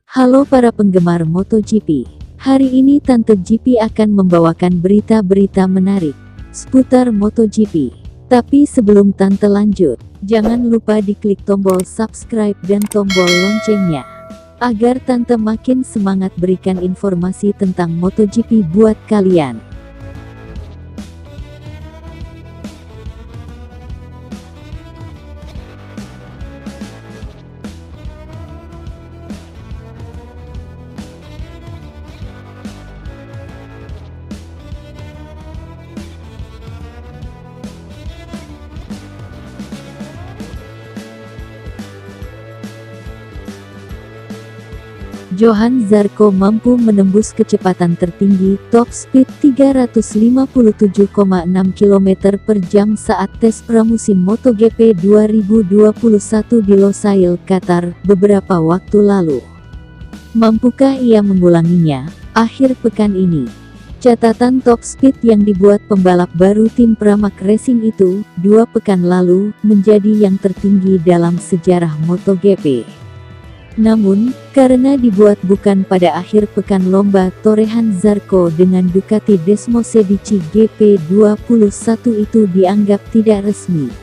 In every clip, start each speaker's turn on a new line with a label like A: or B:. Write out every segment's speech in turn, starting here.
A: Halo para penggemar MotoGP. Hari ini Tante GP akan membawakan berita-berita menarik seputar MotoGP. Tapi sebelum Tante lanjut, jangan lupa diklik tombol subscribe dan tombol loncengnya, agar Tante makin semangat berikan informasi tentang MotoGP buat kalian. Johann Zarco mampu menembus kecepatan tertinggi top speed 357,6 km per jam saat tes pramusim MotoGP 2021 di Losail, Qatar, beberapa waktu lalu. Mampukah ia mengulanginya akhir pekan ini? Catatan top speed yang dibuat pembalap baru tim Pramac Racing itu 2 pekan lalu menjadi yang tertinggi dalam sejarah MotoGP. Namun, karena dibuat bukan pada akhir pekan lomba, torehan Zarco dengan Ducati Desmosedici GP21 itu dianggap tidak resmi.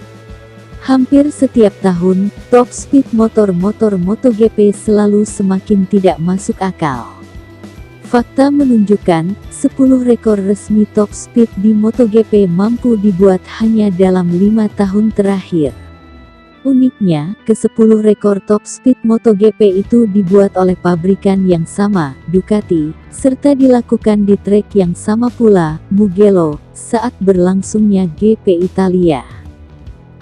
A: Hampir setiap tahun, top speed motor-motor MotoGP selalu semakin tidak masuk akal. Fakta menunjukkan, 10 rekor resmi top speed di MotoGP mampu dibuat hanya dalam 5 tahun terakhir. Uniknya, ke-10 rekor top speed MotoGP itu dibuat oleh pabrikan yang sama, Ducati, serta dilakukan di trek yang sama pula, Mugello, saat berlangsungnya GP Italia.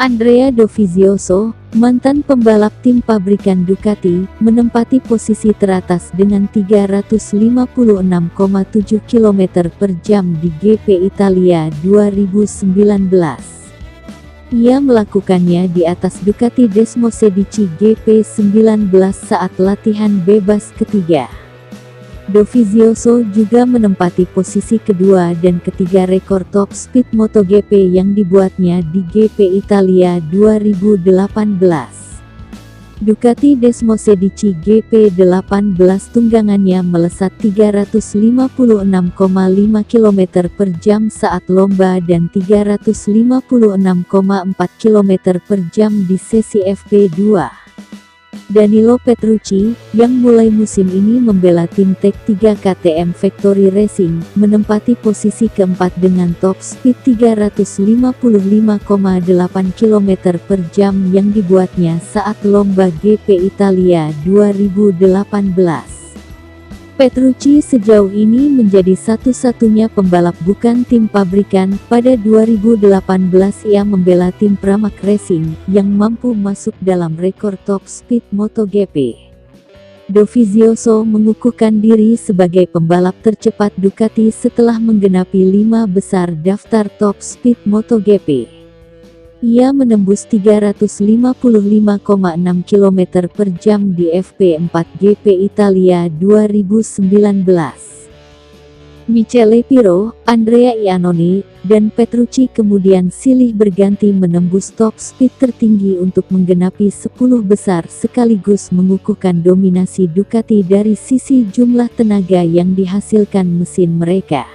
A: Andrea Dovizioso, mantan pembalap tim pabrikan Ducati, menempati posisi teratas dengan 356,7 km per jam di GP Italia 2019. Ia melakukannya di atas Ducati Desmosedici GP19 saat latihan bebas ketiga. Dovizioso juga menempati posisi kedua dan ketiga rekor top speed MotoGP yang dibuatnya di GP Italia 2018. Ducati Desmosedici GP18 tunggangannya melesat 356,5 km per jam saat lomba dan 356,4 km per jam di sesi FP2. Danilo Petrucci, yang mulai musim ini membela tim Tech3 KTM Factory Racing, menempati posisi keempat dengan top speed 355,8 km per jam yang dibuatnya saat lomba GP Italia 2018. Petrucci sejauh ini menjadi satu-satunya pembalap bukan tim pabrikan. Pada 2018 ia membela tim Pramac Racing, yang mampu masuk dalam rekor top speed MotoGP. Dovizioso mengukuhkan diri sebagai pembalap tercepat Ducati setelah menggenapi 5 besar daftar top speed MotoGP. Ia menembus 355,6 km per jam di FP4 GP Italia 2019. Michele Pirro, Andrea Iannone, dan Petrucci kemudian silih berganti menembus top speed tertinggi untuk menggenapi 10 besar sekaligus mengukuhkan dominasi Ducati dari sisi jumlah tenaga yang dihasilkan mesin mereka.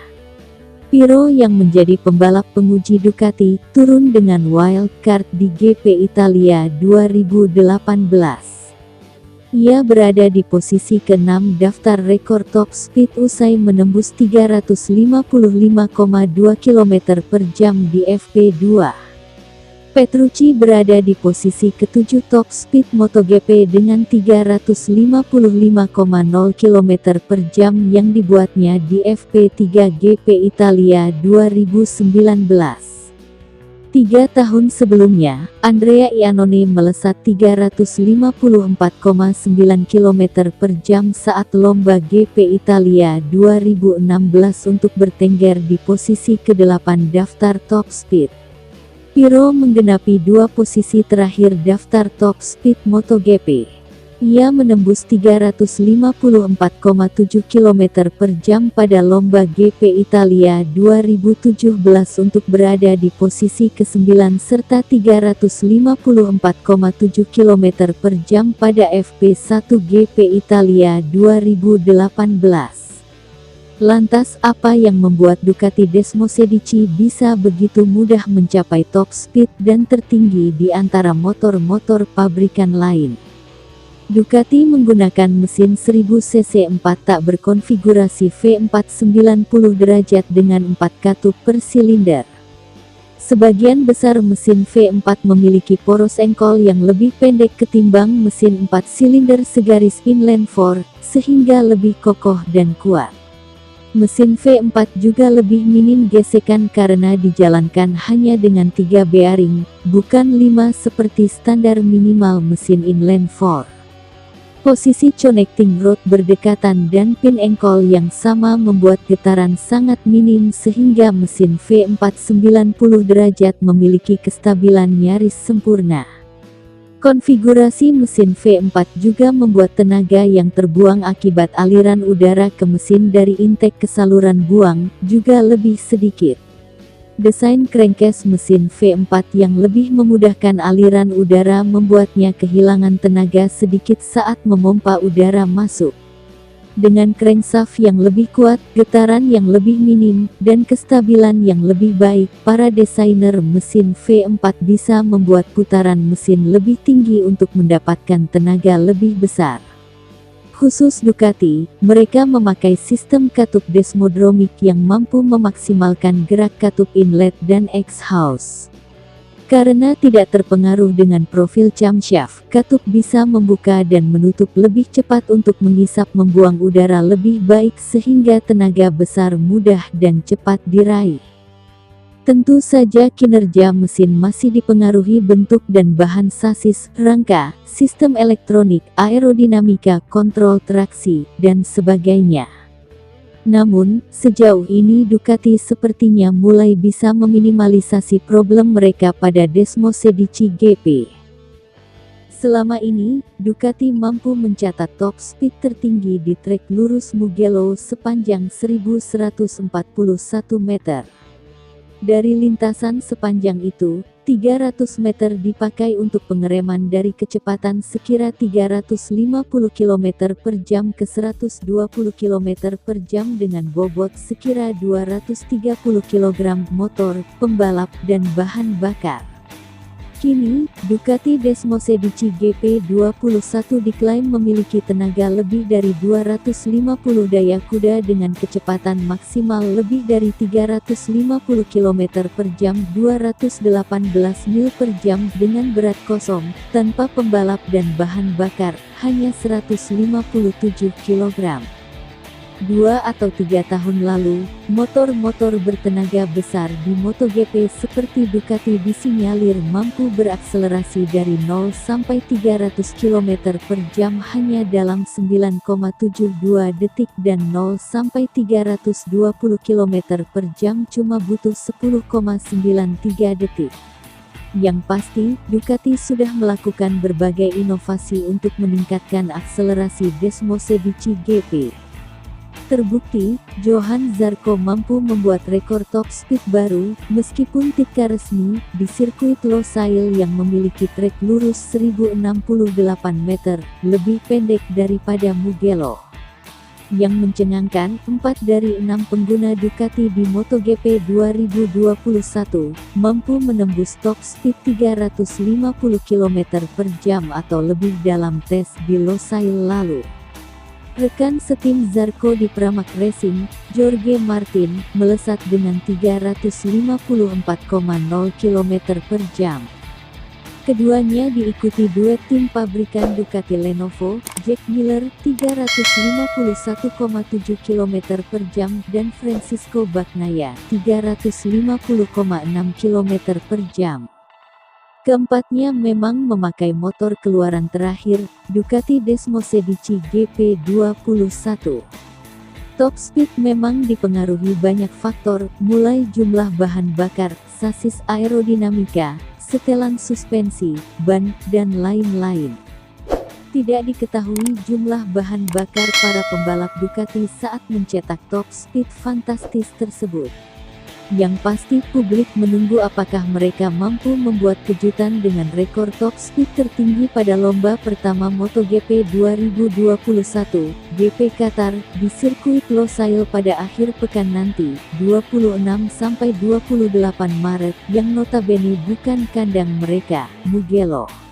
A: Pirro yang menjadi pembalap penguji Ducati, turun dengan wild card di GP Italia 2018. Ia berada di posisi ke-6 daftar rekor top speed usai menembus 355,2 km per jam di FP2. Petrucci berada di posisi ke-7 top speed MotoGP dengan 355,0 km per jam yang dibuatnya di FP3 GP Italia 2019. 3 tahun sebelumnya, Andrea Iannone melesat 354,9 km per jam saat lomba GP Italia 2016 untuk bertengger di posisi ke-8 daftar top speed. Pirro menggenapi 2 posisi terakhir daftar top speed MotoGP. Ia menembus 354,7 km per jam pada lomba GP Italia 2017 untuk berada di posisi ke-9 serta 354,7 km per jam pada FP1 GP Italia 2018. Lantas apa yang membuat Ducati Desmosedici bisa begitu mudah mencapai top speed dan tertinggi di antara motor-motor pabrikan lain? Ducati menggunakan mesin 1000 cc 4 tak berkonfigurasi V4 90 derajat dengan 4 katup per silinder. Sebagian besar mesin V4 memiliki poros engkol yang lebih pendek ketimbang mesin 4 silinder segaris inline 4, sehingga lebih kokoh dan kuat. Mesin V4 juga lebih minim gesekan karena dijalankan hanya dengan 3 bearing, bukan 5 seperti standar minimal mesin inline 4. Posisi connecting rod berdekatan dan pin engkol yang sama membuat getaran sangat minim sehingga mesin V4 90 derajat memiliki kestabilan nyaris sempurna. Konfigurasi mesin V4 juga membuat tenaga yang terbuang akibat aliran udara ke mesin dari intake ke saluran buang juga lebih sedikit. Desain crankcase mesin V4 yang lebih memudahkan aliran udara membuatnya kehilangan tenaga sedikit saat memompa udara masuk. Dengan crankshaft yang lebih kuat, getaran yang lebih minim, dan kestabilan yang lebih baik, para desainer mesin V4 bisa membuat putaran mesin lebih tinggi untuk mendapatkan tenaga lebih besar. Khusus Ducati, mereka memakai sistem katup desmodromik yang mampu memaksimalkan gerak katup inlet dan exhaust. Karena tidak terpengaruh dengan profil camshaft, katup bisa membuka dan menutup lebih cepat untuk mengisap membuang udara lebih baik sehingga tenaga besar mudah dan cepat diraih. Tentu saja kinerja mesin masih dipengaruhi bentuk dan bahan sasis, rangka, sistem elektronik, aerodinamika, kontrol traksi, dan sebagainya. Namun, sejauh ini Ducati sepertinya mulai bisa meminimalisasi problem mereka pada Desmosedici GP. Selama ini, Ducati mampu mencatat top speed tertinggi di trek lurus Mugello sepanjang 1141 meter. Dari lintasan sepanjang itu, 300 meter dipakai untuk pengereman dari kecepatan sekira 350 km per jam ke 120 km per jam dengan bobot sekira 230 kg motor, pembalap, dan bahan bakar. Kini, Ducati Desmosedici GP21 diklaim memiliki tenaga lebih dari 250 daya kuda dengan kecepatan maksimal lebih dari 350 km per jam 218 mil per jam dengan berat kosong, tanpa pembalap dan bahan bakar, hanya 157 kg. 2 atau 3 tahun lalu, motor-motor bertenaga besar di MotoGP seperti Ducati disinyalir mampu berakselerasi dari 0 sampai 300 km per jam hanya dalam 9,72 detik dan 0 sampai 320 km per jam cuma butuh 10,93 detik. Yang pasti, Ducati sudah melakukan berbagai inovasi untuk meningkatkan akselerasi Desmosedici GP. Terbukti, Johann Zarco mampu membuat rekor top speed baru, meskipun tidak resmi, di sirkuit Losail yang memiliki trek lurus 1068 meter, lebih pendek daripada Mugello. Yang mencengangkan, 4 dari 6 pengguna Ducati di MotoGP 2021, mampu menembus top speed 350 km per jam atau lebih dalam tes di Losail lalu. Rekan setim Zarco di Pramac Racing, Jorge Martin, melesat dengan 354,0 km per jam. Keduanya diikuti duet tim pabrikan Ducati Lenovo, Jack Miller, 351,7 km per jam dan Francisco Bagnaia, 350,6 km per jam. Keempatnya memang memakai motor keluaran terakhir, Ducati Desmosedici GP21. Top speed memang dipengaruhi banyak faktor, mulai jumlah bahan bakar, sasis aerodinamika, setelan suspensi, ban, dan lain-lain. Tidak diketahui jumlah bahan bakar para pembalap Ducati saat mencetak top speed fantastis tersebut. Yang pasti publik menunggu apakah mereka mampu membuat kejutan dengan rekor top speed tertinggi pada lomba pertama MotoGP 2021, GP Qatar, di sirkuit Losail pada akhir pekan nanti, 26–28 Maret, yang notabene bukan kandang mereka, Mugello.